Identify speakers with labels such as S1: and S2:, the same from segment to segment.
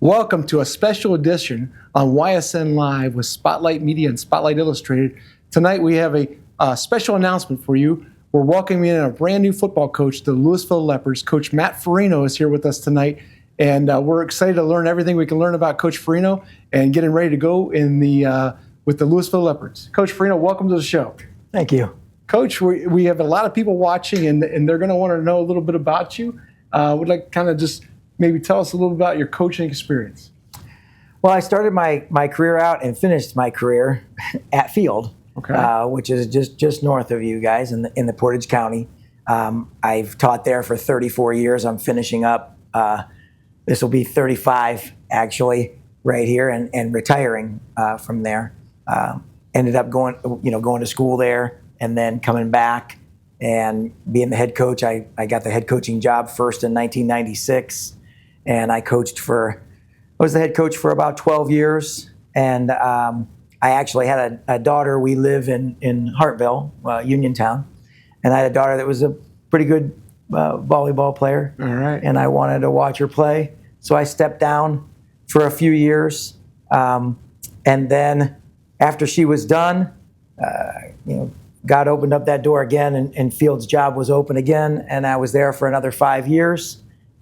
S1: Welcome to a special edition on YSN Live with Spotlight Media and Spotlight Illustrated. Tonight we have a special announcement for you. We're welcoming in a brand new football coach, the Louisville Leopards. Coach Matt Furino is here with us tonight, and we're excited to learn everything we can learn about Coach Furino and getting ready to go with the Louisville Leopards. Coach Furino, welcome to the show.
S2: Thank you.
S1: Coach, we have a lot of people watching, and they're going to want to know a little bit about you. Would like to kind of just maybe tell us a little about your coaching experience.
S2: Well, I started my career out and finished my career at Field, which is just north of you guys in the Portage County. I've taught there for 34 years. I'm finishing up. This will be 35 actually right here, and retiring from there. Ended up going to school there, and then coming back and being the head coach. I got the head coaching job first in 1996. And I was the head coach for about 12 years. And I actually had a daughter. We live in Hartville, Uniontown. And I had a daughter that was a pretty good volleyball player.
S1: All right.
S2: And I wanted to watch her play. So I stepped down for a few years. And then after she was done, God opened up that door again, and Field's job was open again. And I was there for another 5 years.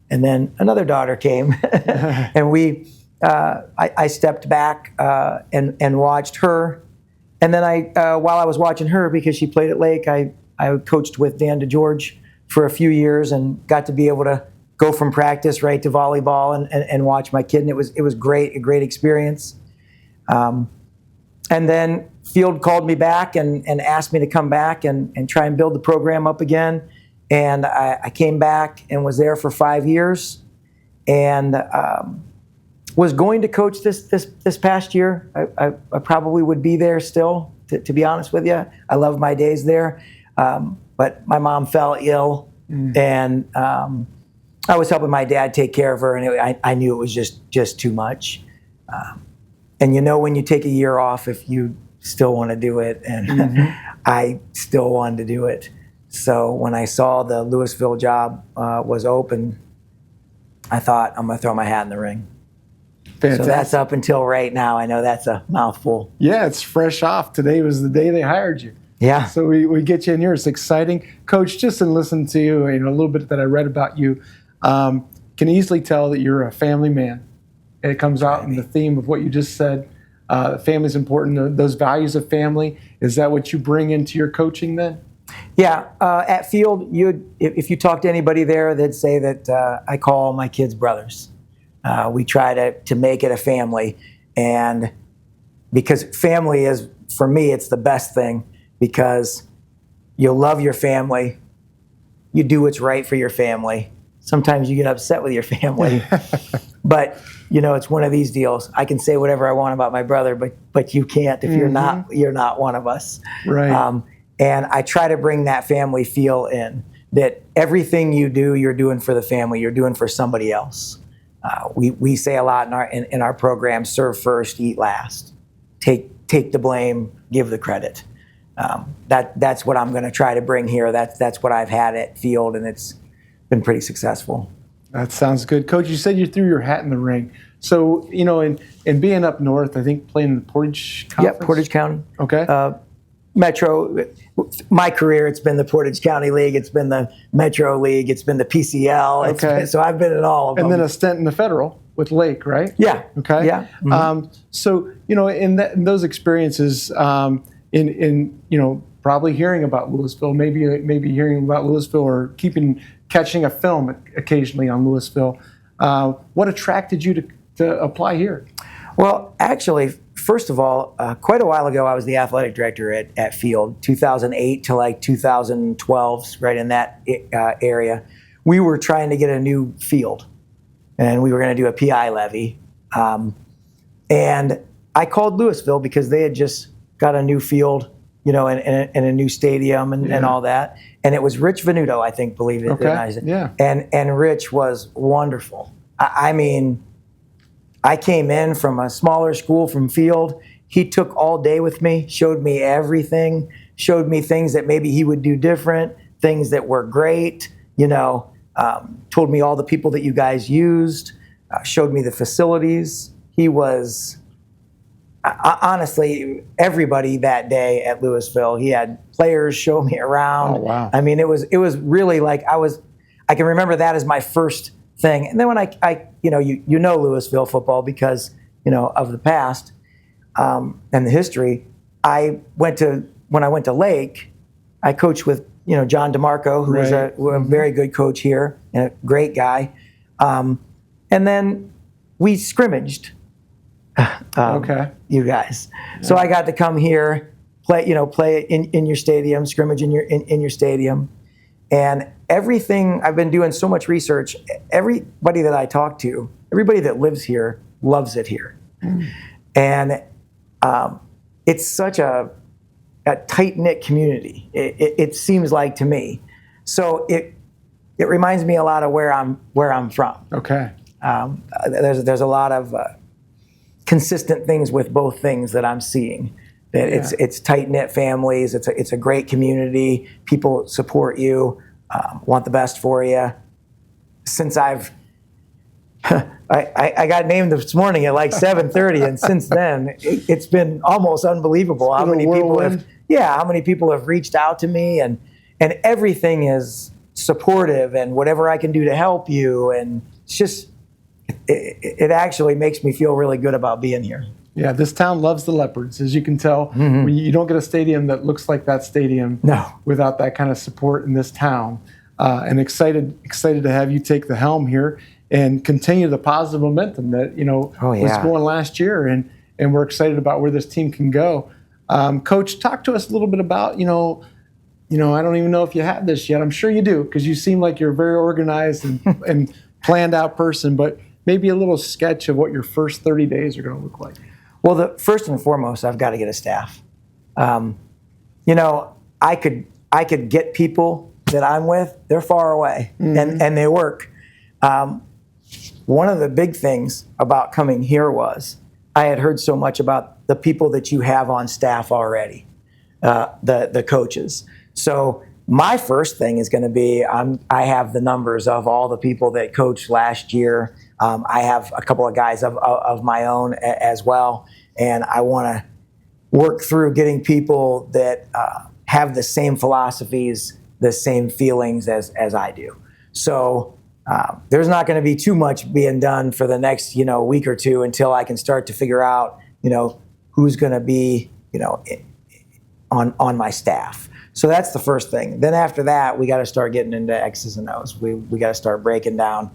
S2: And then another daughter came, and I stepped back and watched her. And then while I was watching her, because she played at Lake, I coached with Dan DeGeorge for a few years and got to be able to go from practice right to volleyball and watch my kid. And it was great, a great experience. And then Field called me back and asked me to come back and try and build the program up again. And I came back and was there for 5 years, and was going to coach this past year. I probably would be there still, to be honest with you. I love my days there, but my mom fell ill, and I was helping my dad take care of her, and I knew it was just too much. And when you take a year off, if you still want to do it, and I still wanted to do it. So when I saw the Louisville job was open, I thought, I'm going to throw my hat in the ring.
S1: Fantastic.
S2: So that's up until right now. I know that's a mouthful.
S1: Yeah, it's fresh off. Today was the day they hired you.
S2: Yeah.
S1: So we get you in here. It's exciting. Coach, just in listening to you, a little bit that I read about you, can easily tell that you're a family man. And it comes out in the theme of what you just said. Family's important. Those values of family, is that what you bring into your coaching then?
S2: Yeah, at Field, if you talk to anybody there, they'd say that I call my kids brothers. We try to make it a family, and because family is, for me, it's the best thing, because you love your family, you do what's right for your family. Sometimes you get upset with your family, but it's one of these deals. I can say whatever I want about my brother, but you can't if you're not one of us.
S1: Right.
S2: And I try to bring that family feel in, that everything you do, you're doing for the family, you're doing for somebody else. We say a lot in our program: serve first, eat last. Take the blame, give the credit. That's what I'm going to try to bring here. That's what I've had at Field, and it's been pretty successful.
S1: That sounds good. Coach, you said you threw your hat in the ring. So, in being up north, I think playing in the Portage Conference?
S2: Yeah, Portage County.
S1: Okay.
S2: Metro, my career, it's been the Portage County League, it's been the Metro League, it's been the PCL.
S1: Okay.
S2: So I've been in all of them.
S1: And then a stint in the Federal with Lake, right?
S2: Yeah.
S1: Okay.
S2: Yeah. Mm-hmm.
S1: So, in those experiences, probably hearing about Louisville, maybe hearing about Louisville or catching a film occasionally on Louisville, what attracted you to apply here?
S2: Well, actually, first of all, quite a while ago, I was the athletic director at Field, 2008 to like 2012, right in that area. We were trying to get a new field, and we were going to do a PI levy. And I called Louisville because they had just got a new field, in a new stadium and all that. And it was Rich Venuto, I think, believe it.
S1: Okay. Yeah.
S2: And Rich was wonderful. I mean, I came in from a smaller school from Field. He took all day with me, showed me everything, showed me things that maybe he would do different, things that were great, told me all the people that you guys used. showed me the facilities. He was honestly everybody that day at Louisville. He had players show me around.
S1: Oh, wow.
S2: I mean, it was really like I can remember that as my first thing. And then when I you know Louisville football because of the past and the history. When I went to Lake, I coached with John DeMarco, who was a very good coach here and a great guy. And then we scrimmaged.
S1: Okay.
S2: You guys. Yeah. So I got to come here, play in your stadium, scrimmage in your stadium, and everything. I've been doing so much research. Everybody that I talk to, everybody that lives here, loves it here, and it's such a tight-knit community. It seems like to me. So it reminds me a lot of where I'm from.
S1: Okay.
S2: There's a lot of consistent things with both things that I'm seeing. That it's tight-knit families. It's a great community. People support you, want the best for you. Since I got named this morning at like 7:30, and since then it's been almost unbelievable how many people have reached out to me, and everything is supportive, and whatever I can do to help you, and it's just. It actually makes me feel really good about being here.
S1: Yeah, this town loves the Leopards, as you can tell. Mm-hmm. You don't get a stadium that looks like that stadium without that kind of support in this town. And excited to have you take the helm here and continue the positive momentum that was going last year, and we're excited about where this team can go. Coach, talk to us a little bit about I don't even know if you have this yet. I'm sure you do because you seem like you're a very organized and planned out person, but maybe a little sketch of what your first 30 days are going to look like.
S2: Well, first and foremost, I've got to get a staff. I could get people that I'm with. They're far away, and they work. One of the big things about coming here was I had heard so much about the people that you have on staff already, the coaches. So my first thing is going to be I have the numbers of all the people that coached last year. I have a couple of guys of my own as well, and I want to work through getting people that have the same philosophies, the same feelings as I do. So there's not going to be too much being done for the next week or two until I can start to figure out who's going to be on my staff. So that's the first thing. Then after that, we got to start getting into X's and O's. We got to start breaking down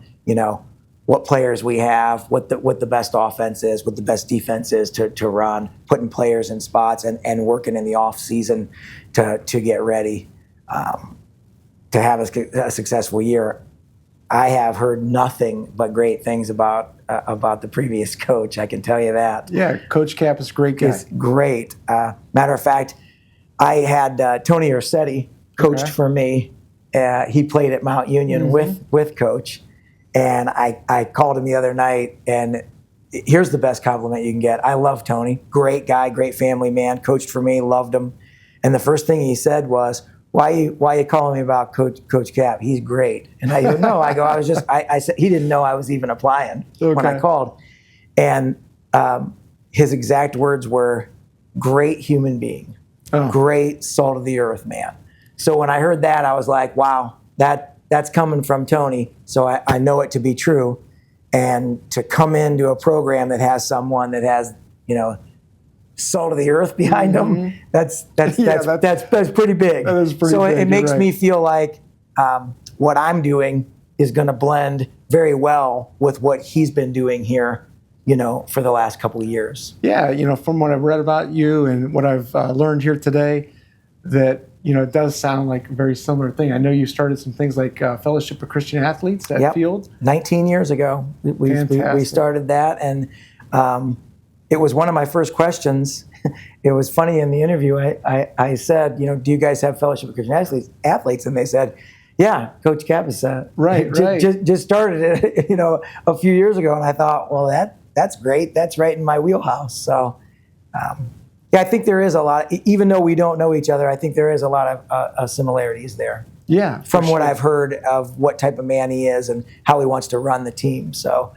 S2: what players we have, what the best offense is, what the best defense is to run, putting players in spots, and working in the off season to get ready to have a successful year. I have heard nothing but great things about the previous coach. I can tell you that.
S1: Yeah, Coach Cap is a great guy.
S2: He's great. Matter of fact, I had Tony Orsetti coached for me. He played at Mount Union with Coach. And I called him the other night, and here's the best compliment you can get. I love Tony. Great guy, great family man, coached for me, loved him. And the first thing he said was, why you calling me about Coach Cap? He's great. And I go, no, I said, he didn't know I was even applying when I called. And his exact words were, great human being, great salt of the earth man. So when I heard that, I was like, wow, that's coming from Tony, so I know it to be true. And to come into a program that has someone that has, salt of the earth behind them, that's pretty big.
S1: That is pretty
S2: so
S1: big.
S2: It makes me feel like what I'm doing is going to blend very well with what he's been doing here, for the last couple of years.
S1: Yeah, from what I've read about you and what I've learned here today, that it does sound like a very similar thing. I know you started some things like Fellowship of Christian Athletes at Field.
S2: 19 years ago, we started that, and it was one of my first questions. It was funny in the interview. I said, do you guys have Fellowship of Christian Athletes? And they said, yeah, Coach Cap is just started it, a few years ago. And I thought, well, that's great. That's right in my wheelhouse. So. I think there is a lot, even though we don't know each other, I think there is a lot of similarities there.
S1: Yeah.
S2: From what I've heard of what type of man he is and how he wants to run the team. So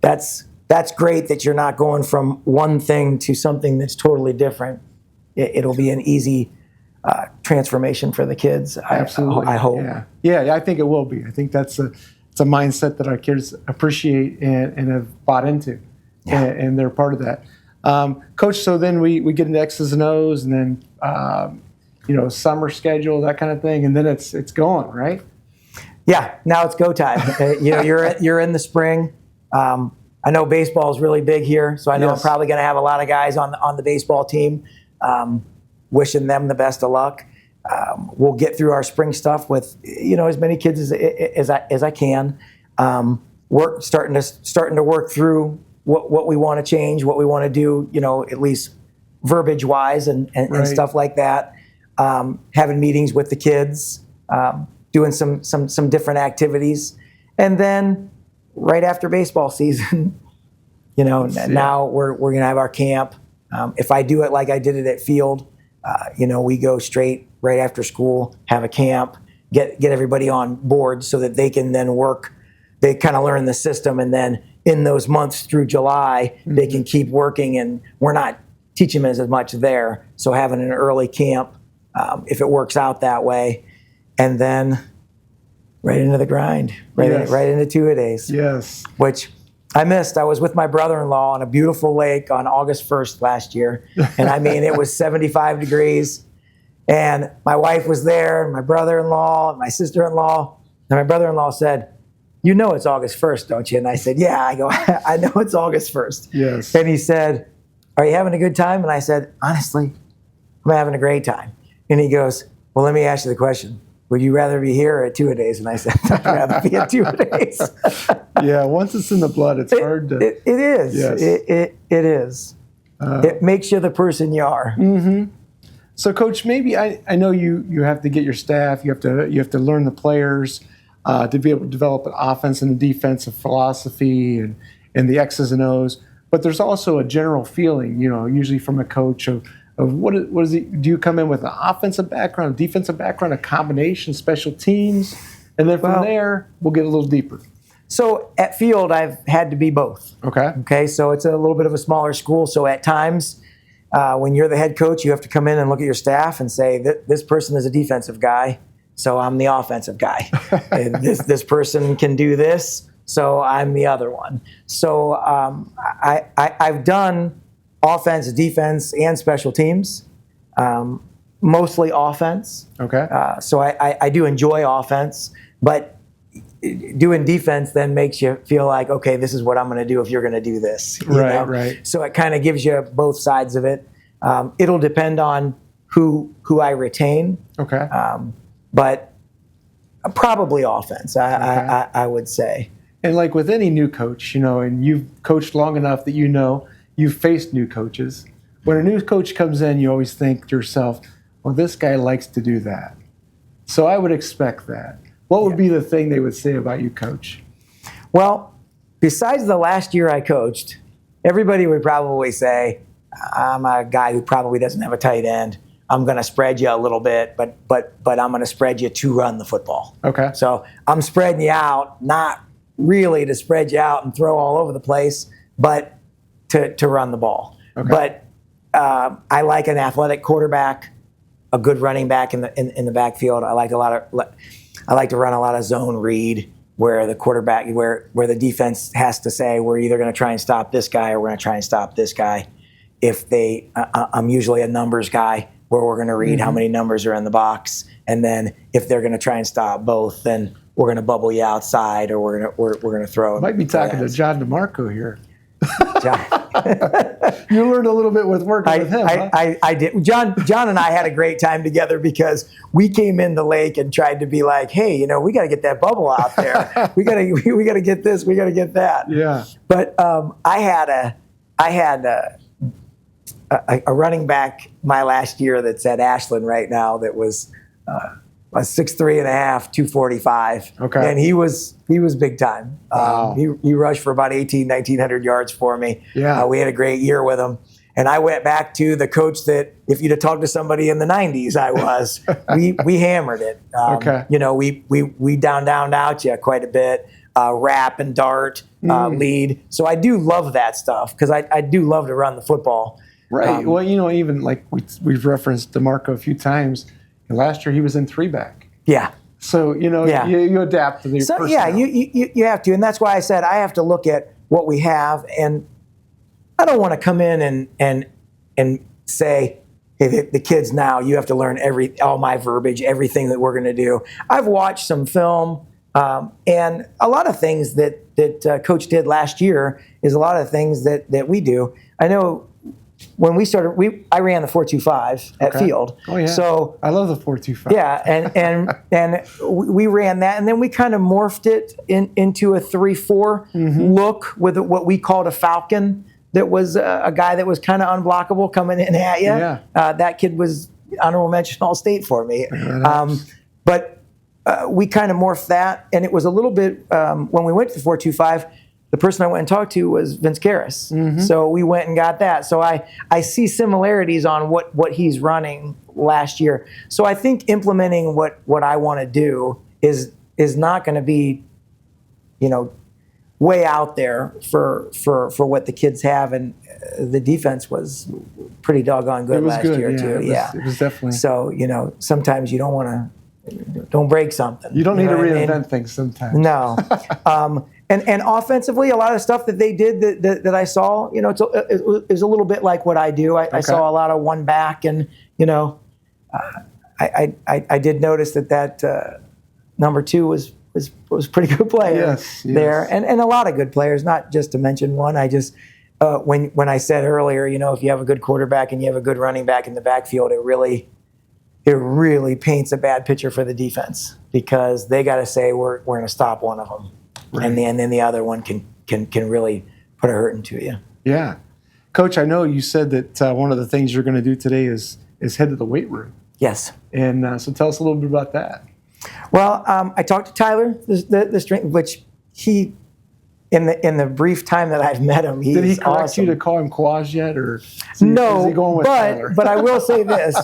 S2: that's great that you're not going from one thing to something that's totally different. It'll be an easy transformation for the kids.
S1: Absolutely.
S2: I hope.
S1: Yeah, I think it will be. I think it's a mindset that our kids appreciate and have bought into, and they're part of that. Coach, so then we get into X's and O's, and then summer schedule, that kind of thing, and then it's going, right?
S2: Yeah, now it's go time. You're in the spring. I know baseball is really big here, so I know I'm probably going to have a lot of guys on the baseball team. Wishing them the best of luck. We'll get through our spring stuff with as many kids as I can. Starting to work through what we want to change, what we want to do. At least verbiage wise and stuff like that. Having meetings with the kids, doing some different activities, and then right after baseball season, now we're going to have our camp. If I do it like I did it at Field, we go straight right after school, have a camp, get everybody on board so that they can then work. They kind of learn the system, and then in those months through July, they can keep working, and we're not teaching them as much there. So having an early camp, if it works out that way, and then right into the grind, right into two-a-days.
S1: Yes.
S2: Which I missed. I was with my brother-in-law on a beautiful lake on August 1st last year. And I mean, it was 75 degrees. And my wife was there, and my brother-in-law, and my sister-in-law. And my brother-in-law said, "You know it's August 1st, don't you?" And I said, "Yeah." I go, "I know it's August 1st.
S1: Yes.
S2: And he said, "Are you having a good time?" And I said, "Honestly, I'm having a great time." And he goes, "Well, let me ask you the question. Would you rather be here or at two-a-days?" And I said, "I'd rather be at two-a-days."
S1: Yeah, once it's in the blood, it's hard to...
S2: It is.
S1: Yes.
S2: It is. It makes you the person you are.
S1: Mm-hmm. So, Coach, maybe I know you have to get your staff, you have to learn the players to be able to develop an offense and a defensive philosophy and the X's and O's. But there's also a general feeling, usually from a coach of what is it? Do you come in with an offensive background, defensive background, a combination, special teams, and then from there we'll get a little deeper.
S2: So at Field, I've had to be both. Okay. So it's a little bit of a smaller school. So at times, when you're the head coach, you have to come in and look at your staff and say, this person is a defensive guy, so I'm the offensive guy. And this person can do this, so I'm the other one. So I've done offense, defense, and special teams, mostly offense.
S1: Okay.
S2: So I do enjoy offense, but doing defense then makes you feel like, okay, this is what I'm going to do if you're going to do this. You know?
S1: Right.
S2: So it kind of gives you both sides of it. It'll depend on who I retain.
S1: Okay.
S2: But probably offense, I would say.
S1: And like with any new coach, and you've coached long enough that you've faced new coaches. When a new coach comes in, you always think to yourself, well, this guy likes to do that. So I would expect that. What would be the thing they would say about you, Coach?
S2: Well, besides the last year I coached, everybody would probably say, I'm a guy who probably doesn't have a tight end. I'm going to spread you a little bit, but I'm going to spread you to run the football. Okay. So I'm spreading you out, not really to spread you out and throw all over the place, but to run the ball. Okay. But I like an athletic quarterback, a good running back in the backfield. I like to run a lot of zone read where the quarterback, where the defense has to say, we're either going to try and stop this guy or we're going to try and stop this guy. I'm usually a numbers guy where we're going to read how many numbers are in the box, and then if they're going to try and stop both, then we're going to bubble you outside or we're going to throw.
S1: Might be talking to John DeMarco here. You learned a little bit with working with him.
S2: I did. John and I had a great time together because we came in the lake and tried to be like, hey, we got to get that bubble out there. we got to get this. We got to get that.
S1: Yeah.
S2: But I had a running back my last year that's at Ashland right now that was a 6'3.5", 245.
S1: Okay.
S2: And he was big time.
S1: Wow.
S2: He rushed for about 1,900 yards for me.
S1: Yeah.
S2: We had a great year with him. And I went back to the coach that if you'd have talked to somebody in the 90s, I was. we hammered it.
S1: Okay.
S2: We downed out you quite a bit. wrap and dart, lead. So I do love that stuff because I do love to run the football.
S1: Right. Well, even like we've referenced DeMarco a few times. Last year he was in 3-back.
S2: Yeah.
S1: So, you adapt to the personnel.
S2: Yeah, you have to. And that's why I said I have to look at what we have. And I don't want to come in and say, hey, the kids now, you have to learn all my verbiage, everything that we're going to do. I've watched some film, and a lot of things that Coach did last year is a lot of things that we do. I know when we started, I ran the 4.25 at field.
S1: Oh yeah.
S2: So
S1: I love the 4.25.
S2: Yeah, and we ran that, and then we kind of morphed it into a 3-4 look with what we called a Falcon. That was a guy that was kind of unblockable coming in at you.
S1: Yeah.
S2: That kid was honorable mention All-State for me. But we kind of morphed that, and it was a little bit when we went to the 4.25. The person I went and talked to was Vince Karras. So we went and got that. So I see similarities on what he's running last year. So I think implementing what I want to do is not going to be, way out there for what the kids have. And the defense was pretty doggone good last year too.
S1: It was definitely.
S2: So, sometimes you don't break something.
S1: You don't need to reinvent things sometimes.
S2: No. And offensively, a lot of stuff that they did that I saw, it was a little bit like what I do. I saw a lot of one back, and I did notice that number 2 was pretty good player there, and a lot of good players. Not just to mention one. I just when I said earlier, if you have a good quarterback and you have a good running back in the backfield, it really paints a bad picture for the defense because they got to say we're going to stop one of them. Right. And then the other one can really put a hurt into you.
S1: Yeah. Coach, I know you said that one of the things you're going to do today is head to the weight room.
S2: Yes.
S1: And so tell us a little bit about that.
S2: Well, I talked to Tyler, the strength, which he, in the brief time that I've met him, he's
S1: Did he correct
S2: awesome.
S1: you to call him Quaz yet? Or
S2: no,
S1: is he going with Tyler?
S2: but I will say this.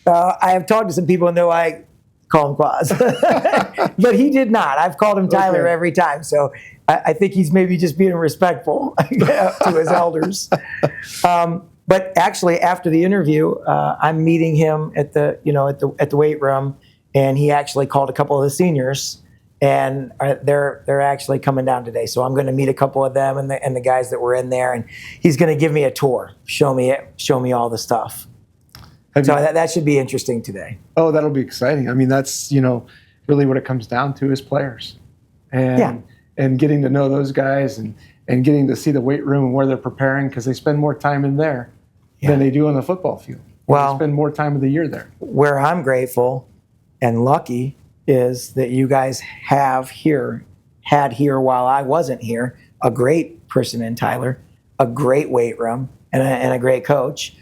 S2: I have talked to some people and know I call him Quaz. But he did not. I've called him Tyler every time. So I think he's maybe just being respectful to his elders. But actually, after the interview, I'm meeting him at the weight room, and he actually called a couple of the seniors, and they're actually coming down today. So I'm going to meet a couple of them and the guys that were in there, and he's going to give me a tour, show me all the stuff. That should be interesting today.
S1: Oh, that'll be exciting. I mean, that's, really what it comes down to is players. And getting to know those guys and getting to see the weight room and where they're preparing because they spend more time in there than they do on the football field. They spend more time of the year there.
S2: Where I'm grateful and lucky is that you guys had here while I wasn't here, a great person in Tyler, a great weight room, and a great coach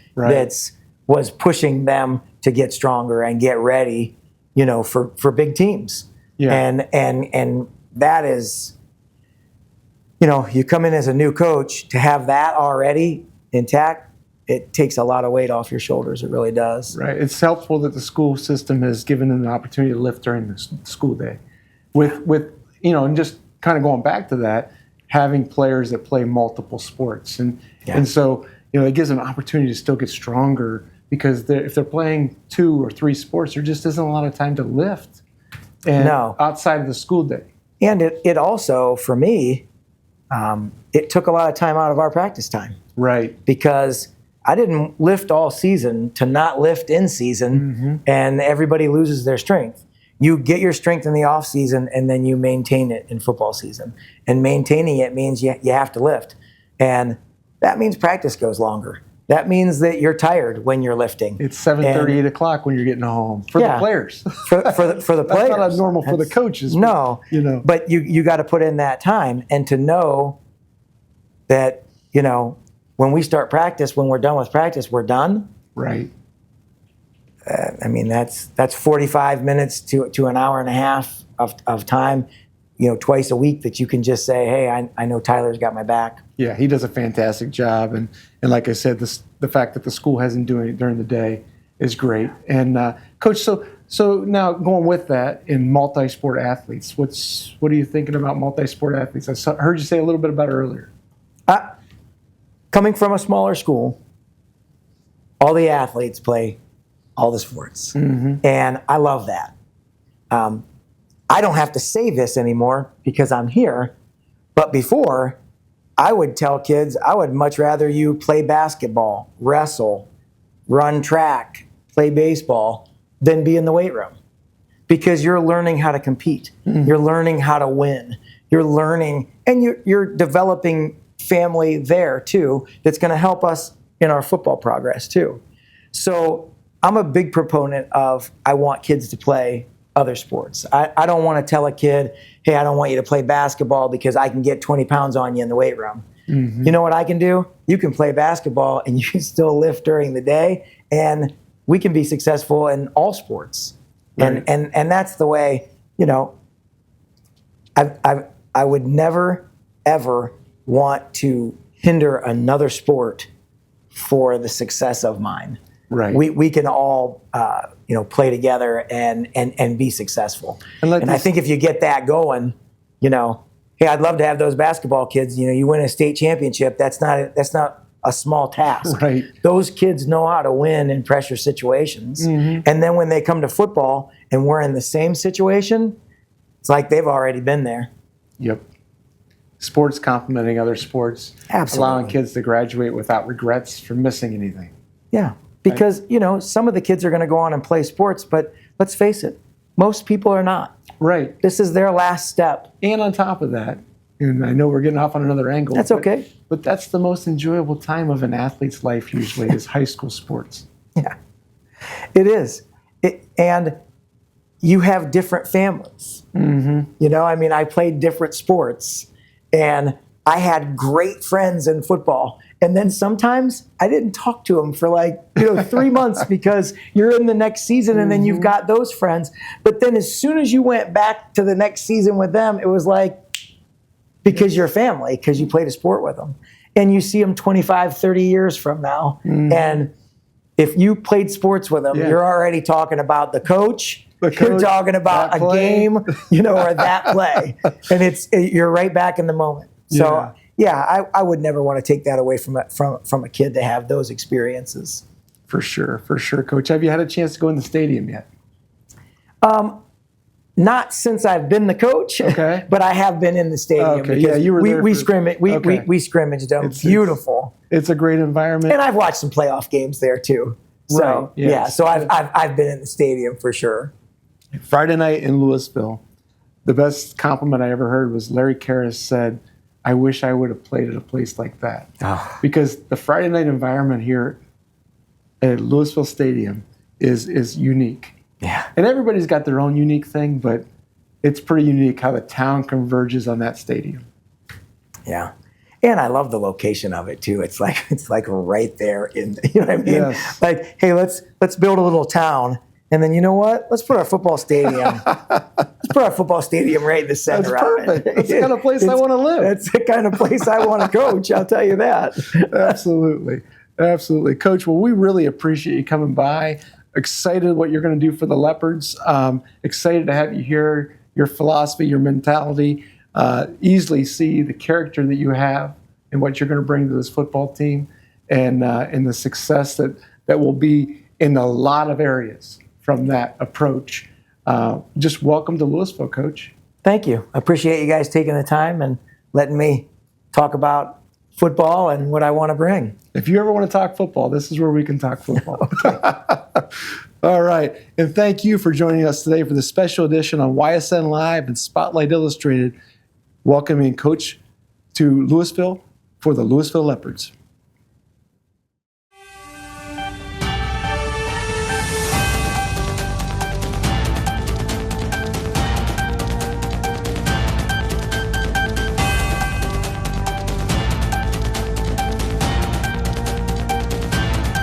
S2: was pushing them to get stronger and get ready, for big teams. Yeah. And that is, you come in as a new coach to have that already intact, it takes a lot of weight off your shoulders. It really does.
S1: Right. It's helpful that the school system has given them the opportunity to lift during the school day. With and just kind of going back to that, having players that play multiple sports. And so, it gives them an opportunity to still get stronger because if they're playing 2 or 3 sports, there just isn't a lot of time to lift outside of the school day.
S2: And it also, for me, it took a lot of time out of our practice time.
S1: Right.
S2: Because I didn't lift all season to not lift in season, and everybody loses their strength. You get your strength in the off season, and then you maintain it in football season. And maintaining it means you have to lift. And that means practice goes longer. That means that you're tired when you're lifting.
S1: It's 7:30, 8 o'clock when you're getting home for the players.
S2: For the players.
S1: That's not normal for the coaches.
S2: No. But you got to put in that time, and to know that, when we start practice, when we're done with practice, we're done.
S1: Right.
S2: That's 45 minutes to an hour and a half of time, twice a week that you can just say, hey, I know Tyler's got my back.
S1: Yeah, he does a fantastic job. And like I said, the fact that the school hasn't doing it during the day is great. And Coach, so now going with that in multi-sport athletes, what are you thinking about multi-sport athletes? Heard you say a little bit about it earlier.
S2: Coming from a smaller school, all the athletes play all the sports. And I love that. I don't have to say this anymore because I'm here. But before, I would tell kids, I would much rather you play basketball, wrestle, run track, play baseball than be in the weight room. Because you're learning how to compete. You're learning how to win. You're learning, and you're developing family there too that's going to help us in our football progress too. So I'm a big proponent of I want kids to play other sports. I don't want to tell a kid, hey, I don't want you to play basketball because I can get 20 pounds on you in the weight room. You know what I can do? You can play basketball and you can still lift during the day, and we can be successful in all sports. Right. And that's the way, I would never, ever want to hinder another sport for the success of mine. Right. We can all play together and be successful. And I think if you get that going, hey, I'd love to have those basketball kids. You win a state championship. That's not a small task.
S1: Right.
S2: Those kids know how to win in pressure situations. And then when they come to football and we're in the same situation, it's like they've already been there.
S1: Yep. Sports complementing other sports.
S2: Absolutely.
S1: Allowing kids to graduate without regrets for missing anything.
S2: Yeah. Because, some of the kids are going to go on and play sports, but let's face it, most people are not.
S1: Right.
S2: This is their last step.
S1: And on top of that, and I know we're getting off on another angle.
S2: That's okay.
S1: But that's the most enjoyable time of an athlete's life usually is high school sports.
S2: Yeah, it is. And you have different families. I played different sports, and I had great friends in football. And then sometimes I didn't talk to them for 3 months because you're in the next season and then you've got those friends. But then as soon as you went back to the next season with them, it was because you're family, because you played a sport with them. And you see them 25, 30 years from now. And if you played sports with them, you're already talking about the coach. You're talking about a game, or that play. And you're right back in the moment. So I would never want to take that away from a kid to have those experiences.
S1: For sure, Coach. Have you had a chance to go in the stadium yet?
S2: Not since I've been the coach, but I have been in the stadium.
S1: Okay, yeah, you were there.
S2: We scrimmaged them. Beautiful.
S1: It's a great environment,
S2: and I've watched some playoff games there too. So so I've been in the stadium for sure.
S1: Friday night in Louisville, the best compliment I ever heard was Larry Karras said, I wish I would have played at a place like that. Because the Friday night environment here at Louisville Stadium is unique.
S2: Yeah.
S1: And everybody's got their own unique thing, but it's pretty unique how the town converges on that stadium.
S2: Yeah. And I love the location of it too. It's like right there in, you know what I mean?
S1: Yes.
S2: Like, hey, let's build a little town. And then you know what? Let's put our football stadium. Let's put our football stadium right in the center.
S1: That's perfect. That's the kind of place I want to live.
S2: That's the kind of place I want to coach. I'll tell you that.
S1: Absolutely, Coach. Well, we really appreciate you coming by. Excited what you're going to do for the Leopards. Excited to have you here. Your philosophy, your mentality. Easily see the character that you have and what you're going to bring to this football team, and the success that will be in a lot of areas from that approach. Just welcome to Louisville, Coach.
S2: Thank you. I appreciate you guys taking the time and letting me talk about football and what I want to bring.
S1: If you ever want to talk football, this is where we can talk football. All right. And thank you for joining us today for the special edition on YSN Live and Spotlight Illustrated, welcoming Coach to Louisville for the Louisville Leopards.